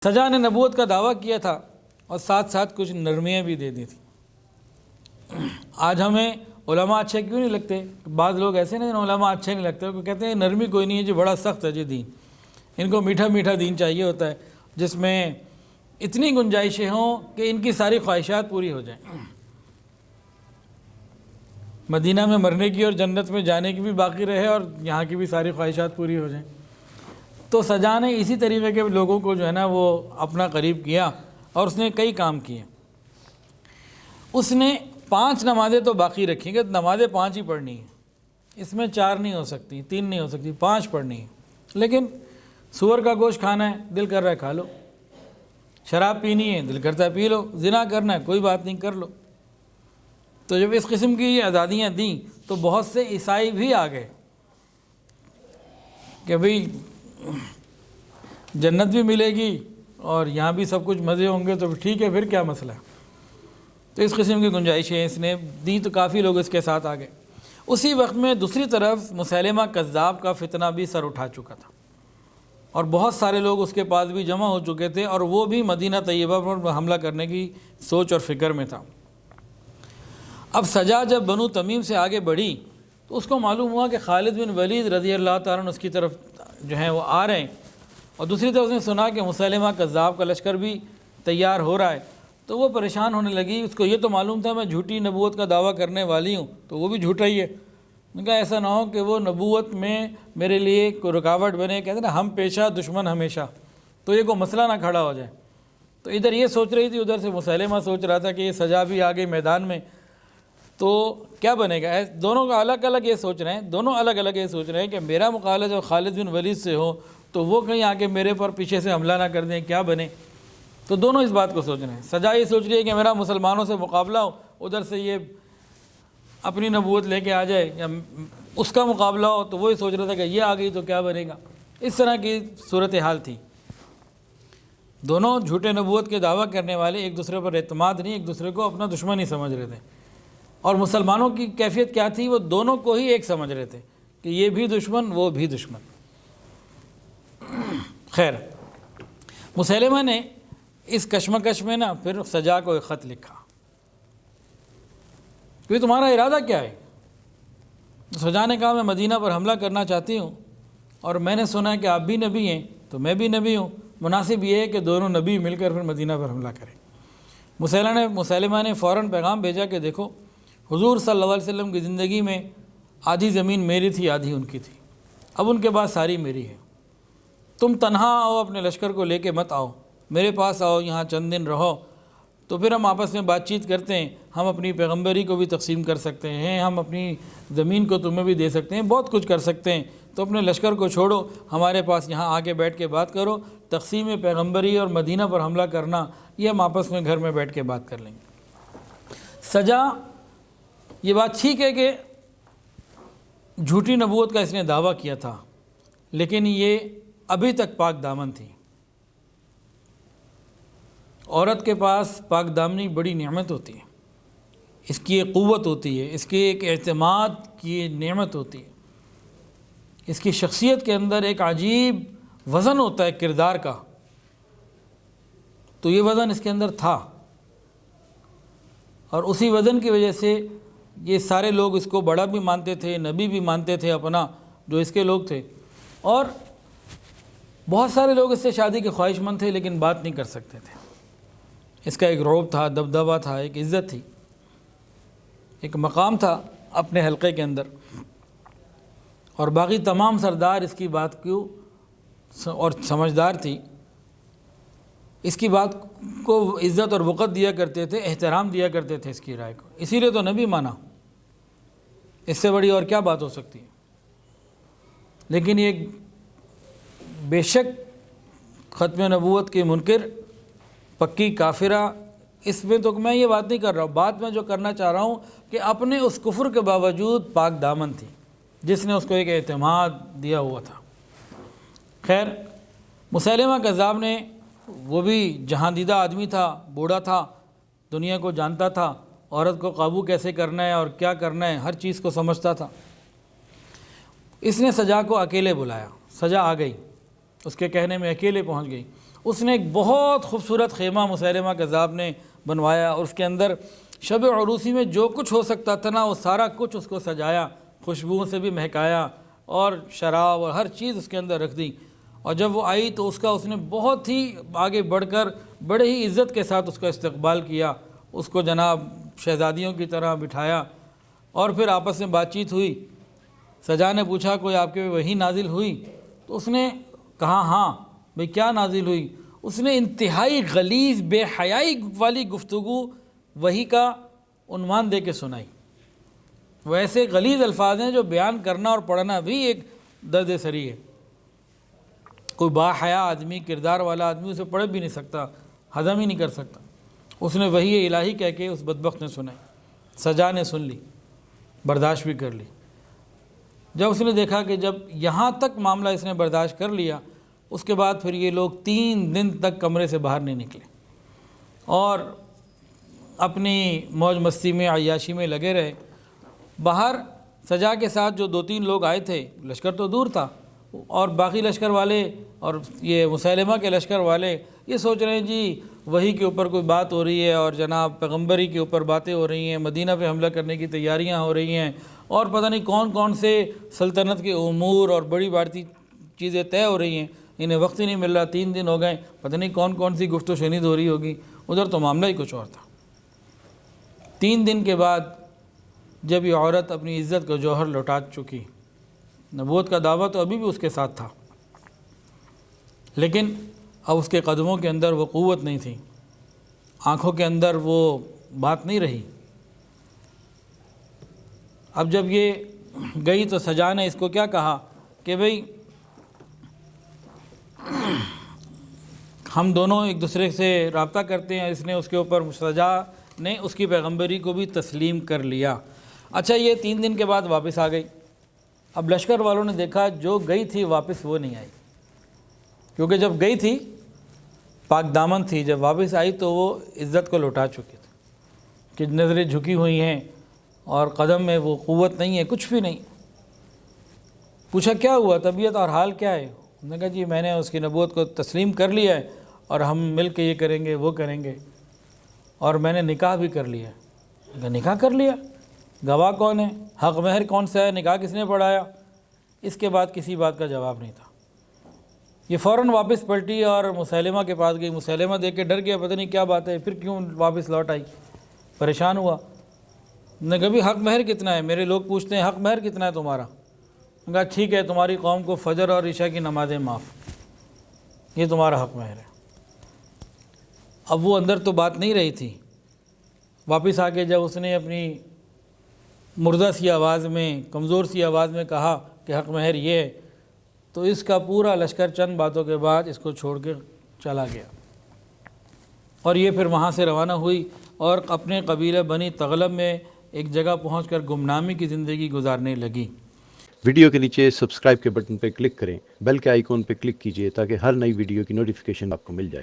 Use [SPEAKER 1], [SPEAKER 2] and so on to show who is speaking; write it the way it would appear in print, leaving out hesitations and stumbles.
[SPEAKER 1] سجا نے نبوت کا دعویٰ کیا تھا اور ساتھ ساتھ کچھ نرمیاں بھی دے دی تھیں۔ آج ہمیں علماء اچھے کیوں نہیں لگتے؟ بعض لوگ ایسے نہیں علماء اچھے نہیں لگتے، وہ کہتے ہیں نرمی کوئی نہیں ہے جی، بڑا سخت ہے جی دین، ان کو میٹھا میٹھا دین چاہیے ہوتا ہے جس میں اتنی گنجائشیں ہوں کہ ان کی ساری خواہشات پوری ہو جائیں، مدینہ میں مرنے کی اور جنت میں جانے کی بھی باقی رہے اور یہاں کی بھی ساری خواہشات پوری ہو جائیں۔ تو سجا نے اسی طریقے کے لوگوں کو جو ہے نا وہ اپنا قریب کیا اور اس نے کئی کام کیے۔ اس نے 5 نمازیں تو باقی رکھی کہ نمازیں 5 ہی پڑھنی ہیں، اس میں 4 نہیں ہو سکتی، 3 نہیں ہو سکتی، 5 پڑھنی ہیں۔ لیکن سور کا گوشت کھانا ہے، دل کر رہا ہے کھا لو، شراب پینی ہے، دل کرتا ہے پی لو، زنا کرنا ہے کوئی بات نہیں کر لو۔ تو جب اس قسم کی یہ آزادیاں دیں تو بہت سے عیسائی بھی آ گئے کہ بھئی جنت بھی ملے گی اور یہاں بھی سب کچھ مزے ہوں گے تو ٹھیک ہے، پھر کیا مسئلہ ہے۔ تو اس قسم کی گنجائشیں اس نے دی تو کافی لوگ اس کے ساتھ آ گئے۔ اسی وقت میں دوسری طرف مسیلمہ کذاب کا فتنہ بھی سر اٹھا چکا تھا اور بہت سارے لوگ اس کے پاس بھی جمع ہو چکے تھے اور وہ بھی مدینہ طیبہ پر حملہ کرنے کی سوچ اور فکر میں تھا۔ اب سجا جب بنو تمیم سے آگے بڑھی تو اس کو معلوم ہوا کہ خالد بن ولید رضی اللہ تعالیٰ عنہ اس کی طرف جو ہیں وہ آ رہے ہیں، اور دوسری طرف اس نے سنا کہ مسیلمہ کذاب کا لشکر بھی تیار ہو رہا ہے، تو وہ پریشان ہونے لگی۔ اس کو یہ تو معلوم تھا میں جھوٹی نبوت کا دعویٰ کرنے والی ہوں، تو وہ بھی جھوٹا ہی ہے۔ میں کہا ایسا نہ ہو کہ وہ نبوت میں میرے لیے کوئی رکاوٹ بنے، کہتے ہیں نا ہم پیشہ دشمن ہمیشہ، تو یہ کوئی مسئلہ نہ کھڑا ہو جائے۔ تو ادھر یہ سوچ رہی تھی، ادھر سے مسیلمہ سوچ رہا تھا کہ یہ سجا بھی آگے میدان میں، تو کیا بنے گا؟ دونوں کا الگ الگ یہ سوچ رہے ہیں، دونوں الگ الگ یہ سوچ رہے ہیں کہ میرا مقابلہ جو خالد بن ولید سے ہو تو وہ کہیں آگے میرے پر پیچھے سے حملہ نہ کر دیں، کیا بنے؟ تو دونوں اس بات کو سوچ رہے ہیں۔ سجا یہ سوچ رہی ہے کہ میرا مسلمانوں سے مقابلہ ہو، ادھر سے یہ اپنی نبوت لے کے آ جائے، یا اس کا مقابلہ ہو، تو وہی سوچ رہا تھا کہ یہ آ گئی تو کیا بنے گا۔ اس طرح کی صورتحال تھی۔ دونوں جھوٹے نبوت کے دعویٰ کرنے والے ایک دوسرے پر اعتماد نہیں، ایک دوسرے کو اپنا دشمن ہی سمجھ رہے تھے، اور مسلمانوں کی کیفیت کیا تھی؟ وہ دونوں کو ہی ایک سمجھ رہے تھے کہ یہ بھی دشمن وہ بھی دشمن۔ خیر، مسیلمہ نے اس کشمکش میں نا پھر سجا کو ایک خط لکھا کہ تمہارا ارادہ کیا ہے؟ سجا نے کہا میں مدینہ پر حملہ کرنا چاہتی ہوں اور میں نے سنا ہے کہ آپ بھی نبی ہیں تو میں بھی نبی ہوں، مناسب یہ ہے کہ دونوں نبی مل کر پھر مدینہ پر حملہ کریں۔ مسیلمہ نے فوراً پیغام بھیجا کہ دیکھو حضور صلی اللہ علیہ وسلم کی زندگی میں آدھی زمین میری تھی، آدھی ان کی تھی، اب ان کے پاس ساری میری ہے، تم تنہا آؤ، اپنے لشکر کو لے کے مت آؤ، میرے پاس آؤ، یہاں چند دن رہو، تو پھر ہم آپس میں بات چیت کرتے ہیں، ہم اپنی پیغمبری کو بھی تقسیم کر سکتے ہیں، ہم اپنی زمین کو تمہیں بھی دے سکتے ہیں، بہت کچھ کر سکتے ہیں، تو اپنے لشکر کو چھوڑو، ہمارے پاس یہاں آ کے بیٹھ کے بات کرو، تقسیم پیغمبری اور مدینہ پر حملہ کرنا یہ ہم آپس میں گھر میں بیٹھ کے بات کر لیں گے۔ سجا یہ بات ٹھیک ہے کہ جھوٹی نبوت کا اس نے دعویٰ کیا تھا، لیکن یہ ابھی تک پاک دامن تھی۔ عورت کے پاس پاک دامنی بڑی نعمت ہوتی ہے، اس کی ایک قوت ہوتی ہے، اس کے ایک اعتماد کی نعمت ہوتی ہے، اس کی شخصیت کے اندر ایک عجیب وزن ہوتا ہے کردار کا، تو یہ وزن اس کے اندر تھا، اور اسی وزن کی وجہ سے یہ سارے لوگ اس کو بڑا بھی مانتے تھے، نبی بھی مانتے تھے اپنا، جو اس کے لوگ تھے، اور بہت سارے لوگ اس سے شادی کے خواہش مند تھے لیکن بات نہیں کر سکتے تھے۔ اس کا ایک رعب تھا، دبدبہ تھا، ایک عزت تھی، ایک مقام تھا اپنے حلقے کے اندر، اور باقی تمام سردار اس کی بات کو اور سمجھدار تھی، اس کی بات کو عزت اور وقت دیا کرتے تھے، احترام دیا کرتے تھے اس کی رائے کو، اسی لیے تو نبی مانا، اس سے بڑی اور کیا بات ہو سکتی ہے۔ لیکن یہ بے شک ختم نبوت کی منکر، پکی کافرہ، اس میں تو میں یہ بات نہیں کر رہا ہوں، بات میں جو کرنا چاہ رہا ہوں کہ اپنے اس کفر کے باوجود پاک دامن تھی، جس نے اس کو ایک اعتماد دیا ہوا تھا۔ خیر، مسیلمہ کذاب نے، وہ بھی جہاندیدہ آدمی تھا، بوڑھا تھا، دنیا کو جانتا تھا، عورت کو قابو کیسے کرنا ہے اور کیا کرنا ہے ہر چیز کو سمجھتا تھا۔ اس نے سجا کو اکیلے بلایا، سجا آ گئی، اس کے کہنے میں اکیلے پہنچ گئی اس نے ایک بہت خوبصورت خیمہ مسیلمہ کذاب نے بنوایا اور اس کے اندر شب عروسی میں جو کچھ ہو سکتا تھا نا وہ سارا کچھ اس کو سجایا، خوشبوؤں سے بھی مہکایا اور شراب اور ہر چیز اس کے اندر رکھ دی. اور جب وہ آئی تو اس نے بہت ہی آگے بڑھ کر بڑے ہی عزت کے ساتھ اس کا استقبال کیا، اس کو جناب شہزادیوں کی طرح بٹھایا اور پھر آپس میں بات چیت ہوئی. سجا نے پوچھا کوئی آپ کے وحی نازل ہوئی؟ تو اس نے کہا ہاں. بھئی کیا نازل ہوئی؟ اس نے انتہائی غلیظ بے حیائی والی گفتگو وحی کا عنوان دے کے سنائی. وہ ایسے غلیظ الفاظ ہیں جو بیان کرنا اور پڑھنا بھی ایک درد سری ہے. کوئی با حیا آدمی، کردار والا آدمی اسے پڑھ بھی نہیں سکتا، ہضم ہی نہیں کر سکتا. اس نے وحی الہی کہہ کے اس بدبخت نے سنائی. سجا نے سن لی، برداشت بھی کر لی. جب اس نے دیکھا کہ جب یہاں تک معاملہ اس نے برداشت کر لیا، اس کے بعد پھر یہ لوگ 3 دن تک کمرے سے باہر نہیں نکلے اور اپنی موج مستی میں عیاشی میں لگے رہے. باہر سجا کے ساتھ جو 2-3 لوگ آئے تھے، لشکر تو دور تھا، اور باقی لشکر والے اور یہ مسیلمہ کے لشکر والے یہ سوچ رہے ہیں جی وحی کے اوپر کوئی بات ہو رہی ہے اور جناب پیغمبری کے اوپر باتیں ہو رہی ہیں، مدینہ پہ حملہ کرنے کی تیاریاں ہو رہی ہیں اور پتہ نہیں کون کون سے سلطنت کے امور اور بڑی بڑی چیزیں طے ہو رہی ہیں. انہیں وقت ہی نہیں مل رہا، 3 دن ہو گئے، پتہ نہیں کون کون سی گفت و شنید ہو رہی ہوگی. ادھر تو معاملہ ہی کچھ اور تھا. 3 دن کے بعد جب یہ عورت اپنی عزت کا جوہر لوٹا چکی، نبوت کا دعویٰ تو ابھی بھی اس کے ساتھ تھا، لیکن اب اس کے قدموں کے اندر وہ قوت نہیں تھی، آنکھوں کے اندر وہ بات نہیں رہی. اب جب یہ گئی تو سجا نے اس کو کیا کہا کہ بھئی ہم دونوں ایک دوسرے سے رابطہ کرتے ہیں. اس نے اس کے اوپر، سجا نے اس کی پیغمبری کو بھی تسلیم کر لیا. اچھا یہ 3 دن کے بعد واپس آ گئی. اب لشکر والوں نے دیکھا جو گئی تھی واپس وہ نہیں آئی، کیونکہ جب گئی تھی پاک دامن تھی، جب واپس آئی تو وہ عزت کو لوٹا چکی تھی کہ نظریں جھکی ہوئی ہیں اور قدم میں وہ قوت نہیں ہے، کچھ بھی نہیں. پوچھا کیا ہوا، طبیعت اور حال کیا ہے؟ انہوں نے کہا جی میں نے اس کی نبوت کو تسلیم کر لیا ہے اور ہم مل کے یہ کریں گے وہ کریں گے، اور میں نے نکاح بھی کر لیا ہے. نکاح کر لیا؟ گواہ کون ہے؟ حق مہر کون سا ہے؟ نکاح کس نے پڑھایا؟ اس کے بعد کسی بات کا جواب نہیں تھا. یہ فوراً واپس پلٹی اور مسیلمہ کے پاس گئی. مسیلمہ دیکھ کے ڈر گیا، پتہ نہیں کیا بات ہے، پھر کیوں واپس لوٹ آئی. پریشان ہوا. نے کہا بھی حق مہر کتنا ہے؟ میرے لوگ پوچھتے ہیں حق مہر کتنا ہے تمہارا؟ کہا ٹھیک ہے تمہاری قوم کو فجر اور عشاء کی نمازیں معاف، یہ تمہارا حق مہر ہے. اب وہ اندر تو بات نہیں رہی تھی. واپس آ کے جب اس نے اپنی مردہ سی آواز میں، کمزور سی آواز میں کہا کہ حق مہر یہ ہے، تو اس کا پورا لشکر چند باتوں کے بعد اس کو چھوڑ کے چلا گیا. اور یہ پھر وہاں سے روانہ ہوئی اور اپنے قبیلہ بنی تغلب میں ایک جگہ پہنچ کر گمنامی کی زندگی گزارنے لگی.
[SPEAKER 2] ویڈیو کے نیچے سبسکرائب کے بٹن پہ کلک کریں، بیل کے آئیکن پہ کلک کیجئے تاکہ ہر نئی ویڈیو کی نوٹیفیکیشن آپ کو مل جائے.